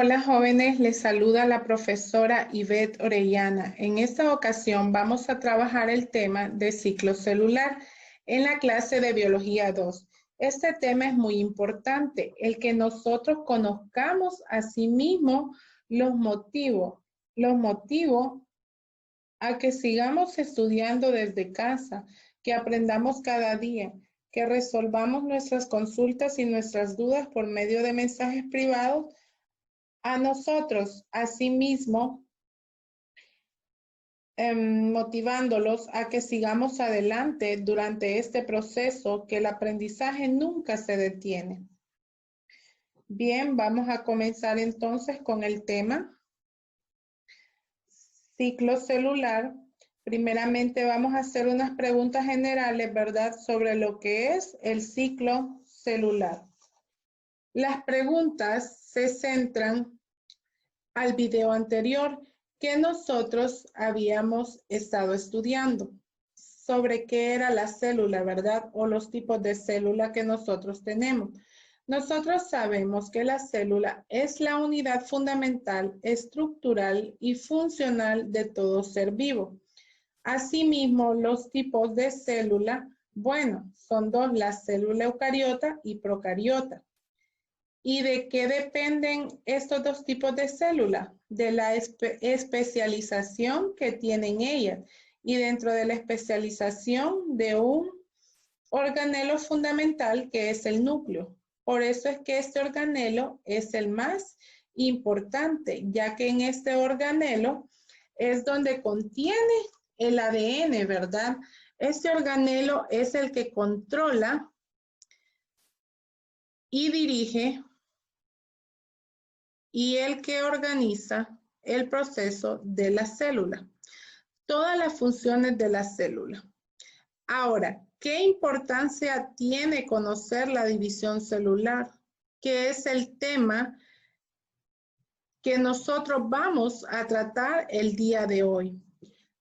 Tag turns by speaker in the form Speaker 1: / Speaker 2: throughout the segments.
Speaker 1: Hola jóvenes, les saluda la profesora Ivette Orellana. En esta ocasión vamos a trabajar el tema de ciclo celular en la clase de Biología 2. Este tema es muy importante, el que nosotros conozcamos a sí mismos los motivos a que sigamos estudiando desde casa, que aprendamos cada día, que resolvamos nuestras consultas y nuestras dudas por medio de mensajes privados a nosotros, asimismo, motivándolos a que sigamos adelante durante este proceso, que el aprendizaje nunca se detiene. Bien, vamos a comenzar entonces con el tema ciclo celular. Primeramente vamos a hacer unas preguntas generales, ¿verdad?, sobre lo que es el ciclo celular. Las preguntas se centran al video anterior que nosotros habíamos estado estudiando sobre qué era la célula, ¿verdad? O los tipos de célula que nosotros tenemos. Nosotros sabemos que la célula es la unidad fundamental, estructural y funcional de todo ser vivo. Asimismo, los tipos de célula, bueno, son dos, la célula eucariota y procariota. ¿Y de qué dependen estos dos tipos de células? De la especialización que tienen ellas. Y dentro de la especialización de un organelo fundamental que es el núcleo. Por eso es que este organelo es el más importante, ya que en este organelo es donde contiene el ADN, ¿verdad? Este organelo es el que controla y dirige y el que organiza el proceso de la célula, todas las funciones de la célula. Ahora, ¿qué importancia tiene conocer la división celular? Que es el tema que nosotros vamos a tratar el día de hoy.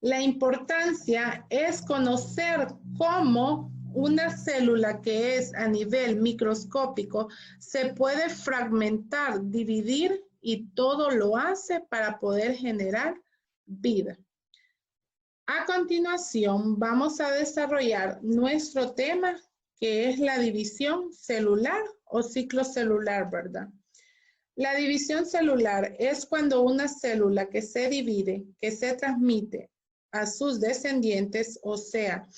Speaker 1: La importancia es conocer cómo una célula que es a nivel microscópico se puede fragmentar, dividir y todo lo hace para poder generar vida. A continuación vamos a desarrollar nuestro tema, que es la división celular o ciclo celular, ¿verdad? La división celular es cuando una célula que se divide, que se transmite a sus descendientes, o sea,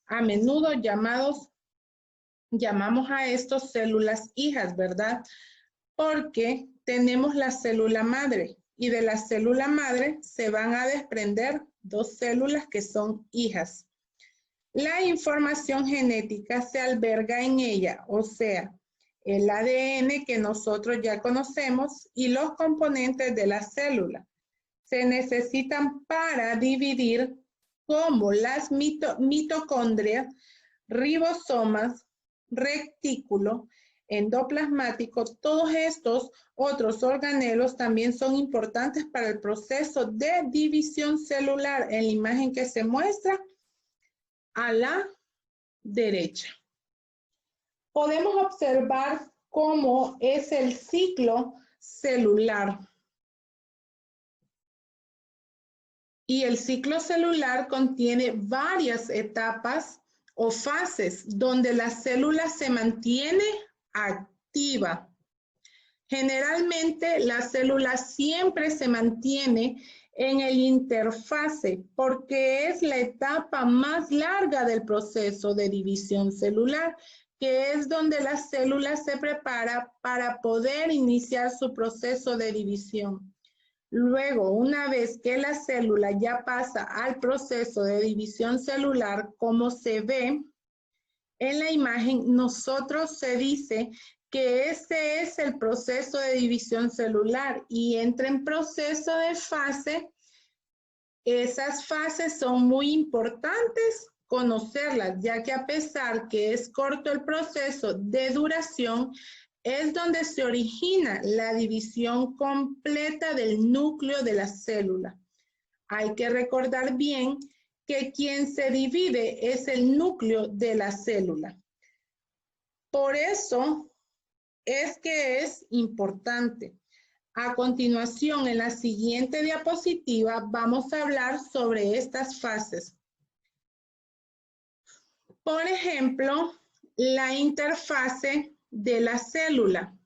Speaker 1: a menudo llamamos a estos células hijas, ¿verdad? Porque tenemos la célula madre y de la célula madre se van a desprender dos células que son hijas. La información genética se alberga en ella, o sea, el ADN que nosotros ya conocemos y los componentes de la célula. Se necesitan para dividir como las mitocondrias, ribosomas, retículo, endoplasmático. Todos estos otros organelos también son importantes para el proceso de división celular en la imagen que se muestra a la derecha. Podemos observar cómo es el ciclo celular. Y el ciclo celular contiene varias etapas o fases donde la célula se mantiene activa. Generalmente la célula siempre se mantiene en el interfase porque es la etapa más larga del proceso de división celular, que es donde la célula se prepara para poder iniciar su proceso de división. Luego, una vez que la célula ya pasa al proceso de división celular, como se ve en la imagen, nosotros se dice que ese es el proceso de división celular y entra en proceso de fase. Esas fases son muy importantes conocerlas, ya que a pesar que es corto el proceso de duración, es donde se origina la división completa del núcleo de la célula. Hay que recordar bien que quien se divide es el núcleo de la célula. Por eso es que es importante. A continuación, en la siguiente diapositiva, vamos a hablar sobre estas fases. Por ejemplo, la interfase de la célula.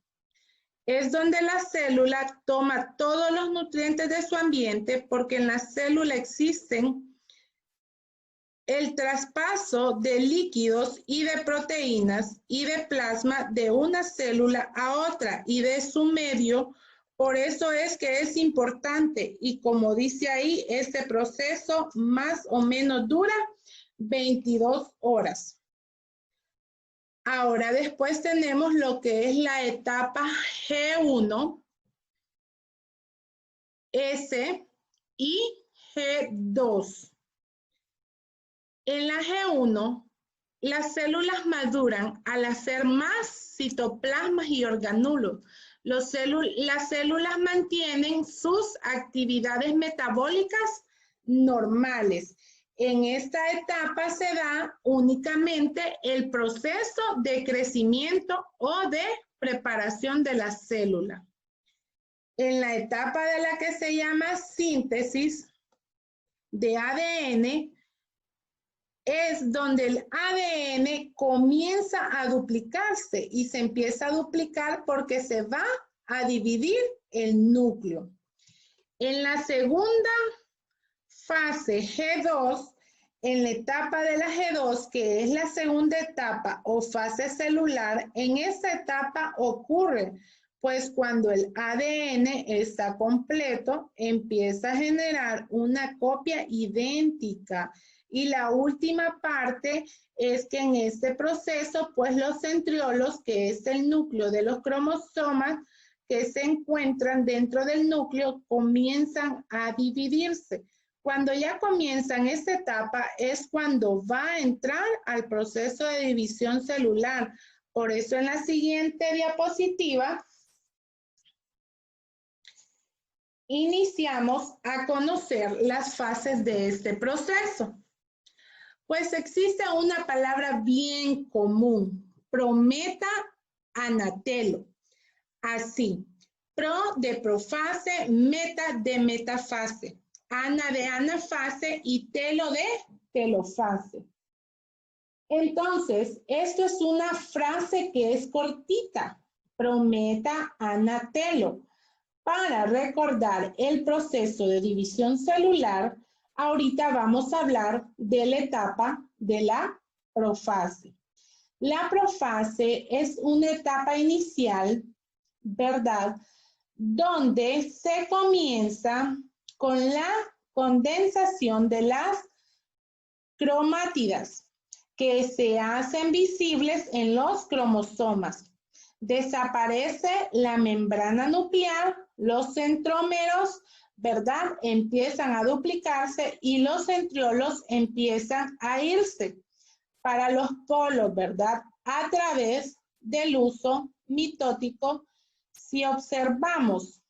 Speaker 1: Es donde la célula toma todos los nutrientes de su ambiente, porque en la célula existen el traspaso de líquidos y de proteínas y de plasma de una célula a otra y de su medio. Por eso es que es importante, y como dice ahí, este proceso más o menos dura 22 horas. Ahora después tenemos lo que es la etapa G1, S y G2. En la G1, las células maduran al hacer más citoplasmas y organulos. Las células mantienen sus actividades metabólicas normales. En esta etapa se da únicamente el proceso de crecimiento o de preparación de la célula. En la etapa de la que se llama síntesis de ADN, es donde el ADN comienza a duplicarse y se empieza a duplicar porque se va a dividir el núcleo. En la segunda fase G2, en la etapa de la G2, que es la segunda etapa o fase celular, en esta etapa ocurre, pues cuando el ADN está completo, empieza a generar una copia idéntica. Y la última parte es que en este proceso, pues los centriolos, que es el núcleo de los cromosomas que se encuentran dentro del núcleo, comienzan a dividirse. Cuando ya comienzan esta etapa es cuando va a entrar al proceso de división celular. Por eso en la siguiente diapositiva iniciamos a conocer las fases de este proceso. Pues existe una palabra bien común, prometa-anatelo. Así, pro de profase, meta de metafase, ana de anafase y telo de telofase. Entonces, esto es una frase que es cortita, prometa-anatelo. Para recordar el proceso de división celular, ahorita vamos a hablar de la etapa de la profase. La profase es una etapa inicial, ¿verdad?, donde se comienza con la condensación de las cromátidas que se hacen visibles en los cromosomas. Desaparece la membrana nuclear, los centrómeros, ¿verdad?, empiezan a duplicarse y los centriolos empiezan a irse para los polos, ¿verdad?, a través del uso mitótico. Si observamos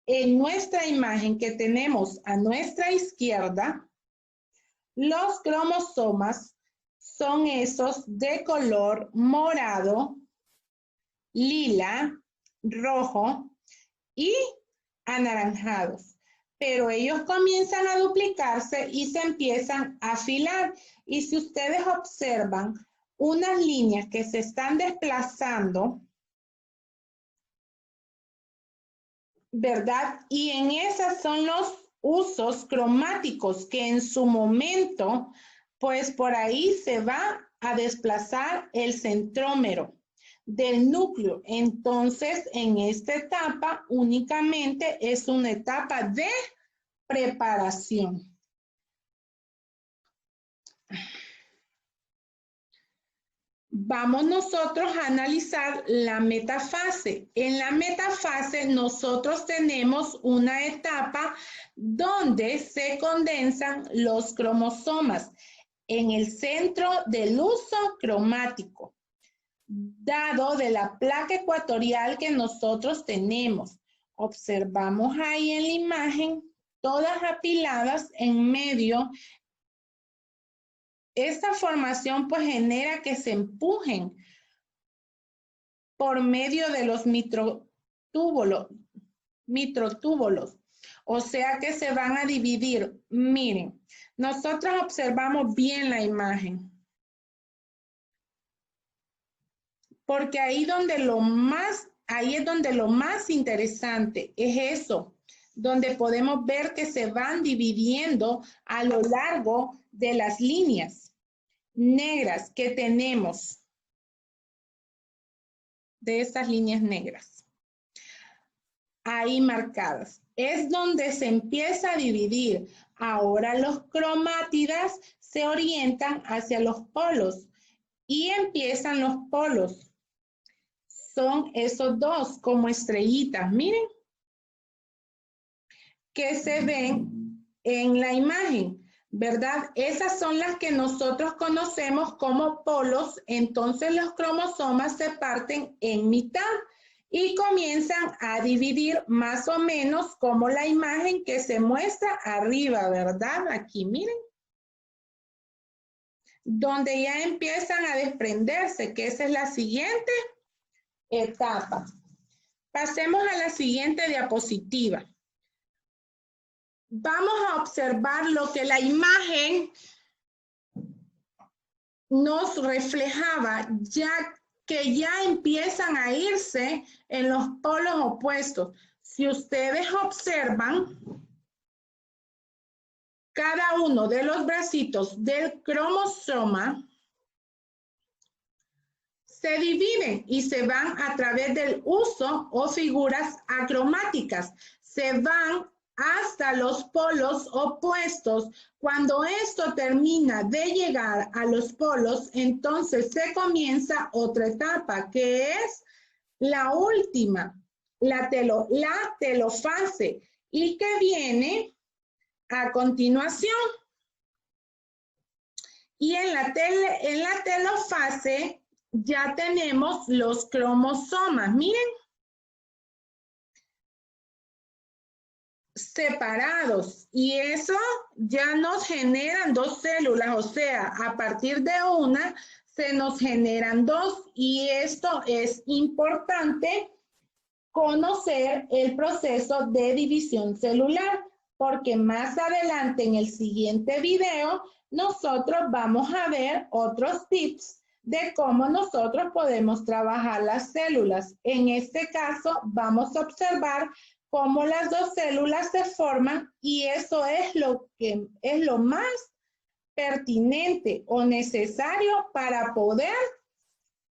Speaker 1: en nuestra imagen que tenemos a nuestra izquierda, los cromosomas son esos de color morado, lila, rojo y anaranjados. Pero ellos comienzan a duplicarse y se empiezan a afilar. Y si ustedes observan unas líneas que se están desplazando, ¿verdad? Y en esas son los usos cromáticos que en su momento, pues por ahí se va a desplazar el centrómero del núcleo. Entonces, en esta etapa únicamente es una etapa de preparación. Vamos nosotros a analizar la metafase. En la metafase nosotros tenemos una etapa donde se condensan los cromosomas en el centro del uso cromático, dado de la placa ecuatorial que nosotros tenemos. Observamos ahí en la imagen todas apiladas en medio. Esta formación pues genera que se empujen por medio de los microtúbulos microtúbulos. O sea que se van a dividir. Miren, nosotros observamos bien la imagen. Porque ahí es donde lo más interesante es eso, donde podemos ver que se van dividiendo a lo largo de las líneas negras que tenemos, de esas líneas negras, ahí marcadas. Es donde se empieza a dividir. Ahora los cromátidas se orientan hacia los polos y empiezan los polos. Son esos dos como estrellitas, miren, que se ven en la imagen, ¿verdad? Esas son las que nosotros conocemos como polos. Entonces los cromosomas se parten en mitad y comienzan a dividir más o menos como la imagen que se muestra arriba, ¿verdad? Aquí, miren. Donde ya empiezan a desprenderse, que esa es la siguiente etapa. Pasemos a la siguiente diapositiva. Vamos a observar lo que la imagen nos reflejaba, ya que ya empiezan a irse en los polos opuestos. Si ustedes observan, cada uno de los bracitos del cromosoma se dividen y se van a través del uso o figuras acromáticas. Se van hasta los polos opuestos. Cuando esto termina de llegar a los polos, entonces se comienza otra etapa, que es la última, la telofase, y que viene a continuación. Y en la telofase ya tenemos los cromosomas, miren, separados, y eso ya nos generan dos células, o sea, a partir de una se nos generan dos, y esto es importante conocer el proceso de división celular, porque más adelante en el siguiente video nosotros vamos a ver otros tips de cómo nosotros podemos trabajar las células. En este caso vamos a observar cómo las dos células se forman, y eso es lo que es lo más pertinente o necesario para poder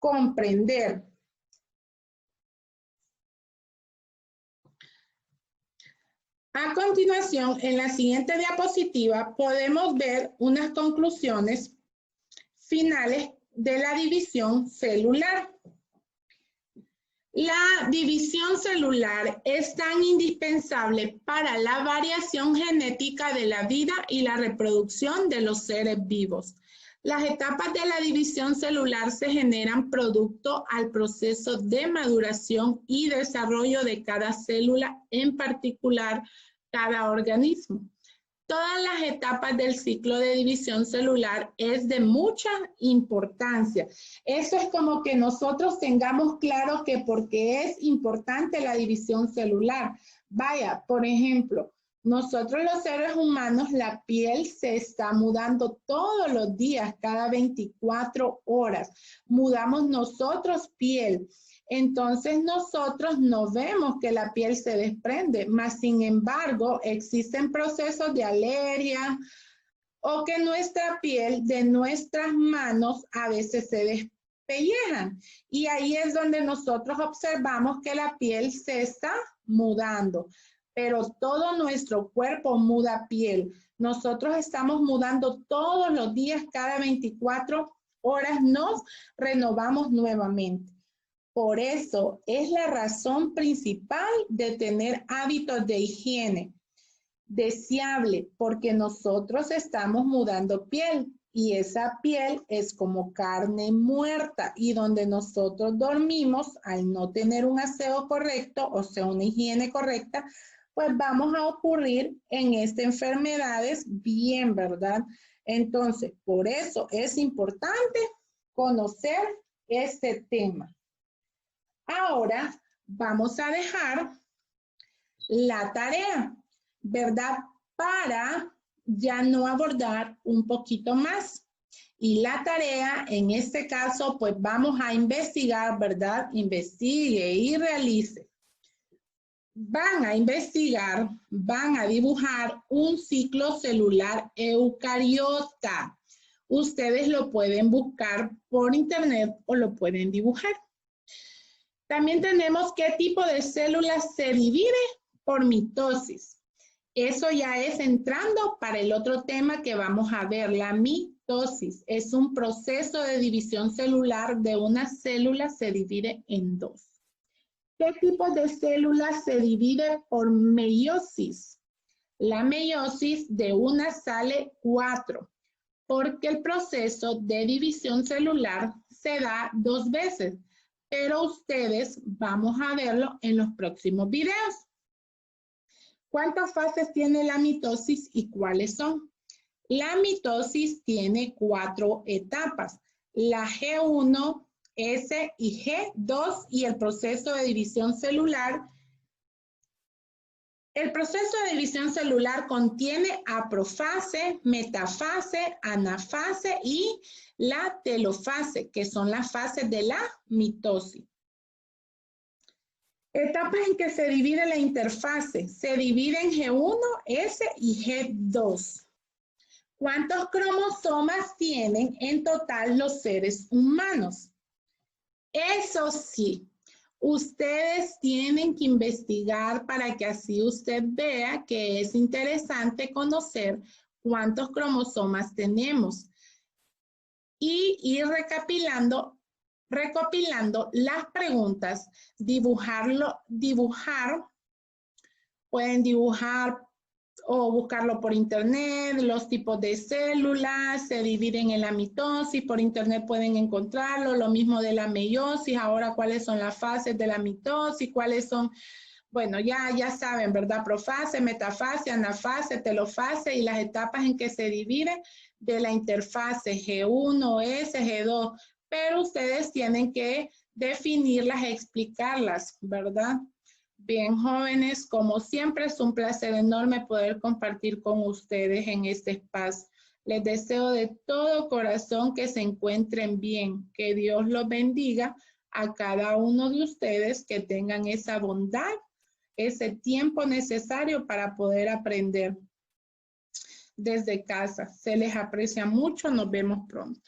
Speaker 1: comprender. A continuación, en la siguiente diapositiva podemos ver unas conclusiones finales de la división celular. La división celular es tan indispensable para la variación genética de la vida y la reproducción de los seres vivos. Las etapas de la división celular se generan producto al proceso de maduración y desarrollo de cada célula, en particular cada organismo. Todas las etapas del ciclo de división celular es de mucha importancia. Eso es como que nosotros tengamos claro que porque es importante la división celular. Vaya, por ejemplo, nosotros los seres humanos, la piel se está mudando todos los días, cada 24 horas. Mudamos nosotros piel. Entonces nosotros no vemos que la piel se desprende, mas sin embargo existen procesos de alergia o que nuestra piel de nuestras manos a veces se despellejan. Y ahí es donde nosotros observamos que la piel se está mudando. Pero todo nuestro cuerpo muda piel. Nosotros estamos mudando todos los días, cada 24 horas nos renovamos nuevamente. Por eso es la razón principal de tener hábitos de higiene deseable, porque nosotros estamos mudando piel y esa piel es como carne muerta, y donde nosotros dormimos, al no tener un aseo correcto, o sea, una higiene correcta, pues vamos a ocurrir en estas enfermedades bien, ¿verdad? Entonces, por eso es importante conocer este tema. Ahora vamos a dejar la tarea, ¿verdad? Para ya no abordar un poquito más. Y la tarea, en este caso, pues vamos a investigar, ¿verdad? Investigue y realice. Van a investigar, van a dibujar un ciclo celular eucariota. Ustedes lo pueden buscar por internet o lo pueden dibujar. También tenemos qué tipo de células se divide por mitosis. Eso ya es entrando para el otro tema que vamos a ver, la mitosis. Es un proceso de división celular de una célula se divide en dos. ¿Qué tipo de células se divide por meiosis? La meiosis de una sale 4, porque el proceso de división celular se da 2 veces, pero ustedes vamos a verlo en los próximos videos. ¿Cuántas fases tiene la mitosis y cuáles son? La mitosis tiene 4 etapas, la G1, S y G2 y el proceso de división celular. El proceso de división celular contiene aprofase, metafase, anafase y la telofase, que son las fases de la mitosis. Etapas en que se divide la interfase. Se divide en G1, S y G2. ¿Cuántos cromosomas tienen en total los seres humanos? Eso sí, ustedes tienen que investigar para que así usted vea que es interesante conocer cuántos cromosomas tenemos y ir recopilando las preguntas, pueden dibujar o buscarlo por internet, los tipos de células se dividen en la mitosis, por internet pueden encontrarlo, lo mismo de la meiosis, ahora cuáles son las fases de la mitosis, cuáles son, bueno, ya saben, ¿verdad? Profase, metafase, anafase, telofase y las etapas en que se divide de la interfase G1, S, G2, pero ustedes tienen que definirlas, explicarlas, ¿verdad? Bien, jóvenes, como siempre es un placer enorme poder compartir con ustedes en este espacio. Les deseo de todo corazón que se encuentren bien, que Dios los bendiga a cada uno de ustedes, que tengan esa bondad, ese tiempo necesario para poder aprender desde casa. Se les aprecia mucho, nos vemos pronto.